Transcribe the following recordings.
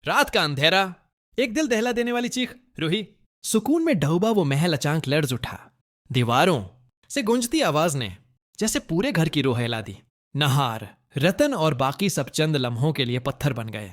रात का अंधेरा, एक दिल दहला देने वाली चीख, रूही। सुकून में डूबा वो महल अचानक लर्ज उठा। दीवारों से गूंजती आवाज ने जैसे पूरे घर की रूह हिला दी। नहार, रतन और बाकी सब चंद लम्हों के लिए पत्थर बन गए।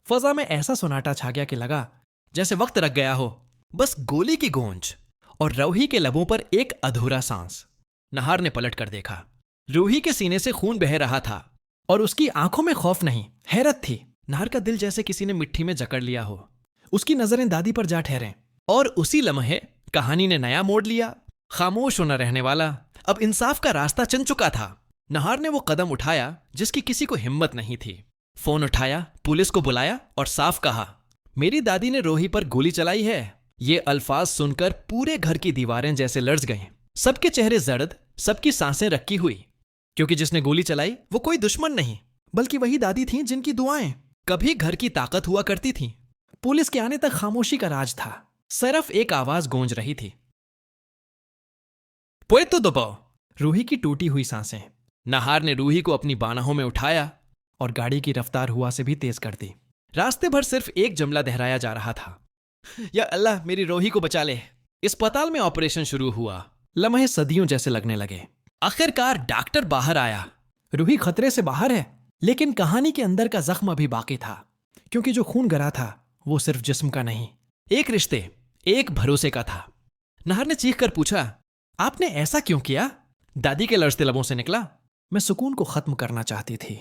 फजा में ऐसा सन्नाटा छा गया कि लगा जैसे वक्त रख गया हो। बस गोली की गूंज और रूही के लबों पर एक अधूरा सांस। नहार ने पलट कर देखा। रूही के सीने से खून बह रहा था और उसकी आंखों में खौफ नहीं, हैरत थी। नहार का दिल जैसे किसी ने मिट्टी में जकड़ लिया हो। उसकी नजरें दादी पर जा ठहरे और उसी लम्हे कहानी ने नया मोड़ लिया। खामोश होना रहने वाला अब इंसाफ का रास्ता चुन चुका था। नहार ने वो कदम उठाया जिसकी किसी को हिम्मत नहीं थी। फोन उठाया, पुलिस को बुलाया और साफ कहा, मेरी दादी ने रूही पर गोली चलाई है। ये अल्फाज सुनकर पूरे घर की दीवारें जैसे लर्ज गईं। सबके चेहरे जर्द, सबकी सांसें रक्की हुई, क्योंकि जिसने गोली चलाई वो कोई दुश्मन नहीं बल्कि वही दादी थी जिनकी दुआएं कभी घर की ताकत हुआ करती थीं। पुलिस के आने तक खामोशी का राज था। सिर्फ एक आवाज गूंज रही थी, पुएतो दबाओ। रूही की टूटी हुई सांसें। नहार ने रूही को अपनी बाहों में उठाया और गाड़ी की रफ्तार हुआ से भी तेज कर दी। रास्ते भर सिर्फ एक जुमला दोहराया जा रहा था, या अल्लाह मेरी रूही को बचा ले। अस्पताल में ऑपरेशन शुरू हुआ। लम्हे सदियों जैसे लगने लगे। आखिरकार डॉक्टर बाहर आया। रूही खतरे से बाहर है, लेकिन कहानी के अंदर का जख्म अभी बाकी था, क्योंकि जो खून गिरा था वो सिर्फ जिस्म का नहीं, एक रिश्ते, एक भरोसे का था। नहर ने चीख कर पूछा, आपने ऐसा क्यों किया? दादी के लड़ते लबों से निकला, मैं सुकून को खत्म करना चाहती थी।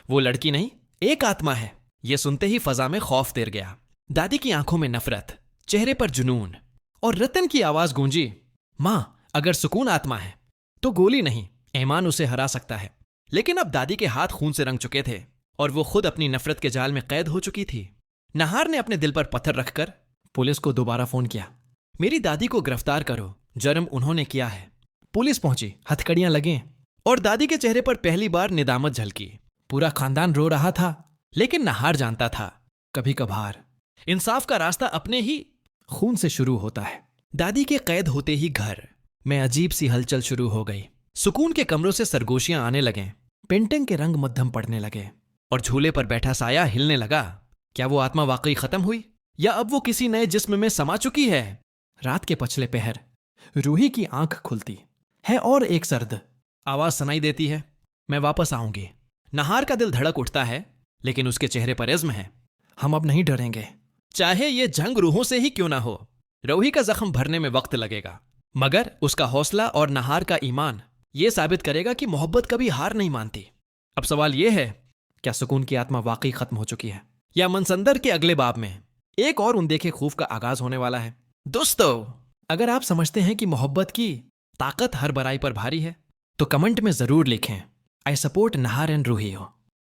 वो लड़की नहीं, एक आत्मा है। यह सुनते ही फजा में खौफ तैर गया। दादी की आंखों में नफरत, चेहरे पर जुनून, और रतन की आवाज गूंजी, मां, अगर सुकून आत्मा है तो गोली नहीं, ईमान उसे हरा सकता है। लेकिन अब दादी के हाथ खून से रंग चुके थे और वो खुद अपनी नफरत के जाल में कैद हो चुकी थी। नहार ने अपने दिल पर पत्थर रखकर पुलिस को दोबारा फोन किया, मेरी दादी को गिरफ्तार करो, जुर्म उन्होंने किया है। पुलिस पहुंची, हथकड़ियां लगीं और दादी के चेहरे पर पहली बार निदामत झलकी। पूरा खानदान रो रहा था, लेकिन नहार जानता था, कभी कभार इंसाफ का रास्ता अपने ही खून से शुरू होता है। दादी के कैद होते ही घर में अजीब सी हलचल शुरू हो गई। सुकून के कमरों से सरगोशियां आने लगे, पेंटिंग के रंग मध्यम पड़ने लगे और झूले पर बैठा साया हिलने लगा। क्या वो आत्मा वाकई खत्म हुई, या अब वो किसी नए जिस्म में समा चुकी है? रात के पछले पहर रूही की आंख खुलती है और एक सर्द आवाज सुनाई देती है, मैं वापस आऊंगी। नहार का दिल धड़क उठता है, लेकिन उसके चेहरे पर इज़्म है, हम अब नहीं डरेंगे, चाहे ये जंग रूहों से ही क्यों ना हो। रूही का जख्म भरने में वक्त लगेगा, मगर उसका हौसला और नहार का ईमान यह साबित करेगा कि मोहब्बत कभी हार नहीं मानती। अब सवाल यह है, क्या सुकून की आत्मा वाकई खत्म हो चुकी है, या मनसंदर के अगले बाब में एक और अनदेखे खौफ का आगाज होने वाला है? दोस्तों, अगर आप समझते हैं कि मोहब्बत की ताकत हर बुराई पर भारी है, तो कमेंट में जरूर लिखें, I support Nahar and Ruhi हो।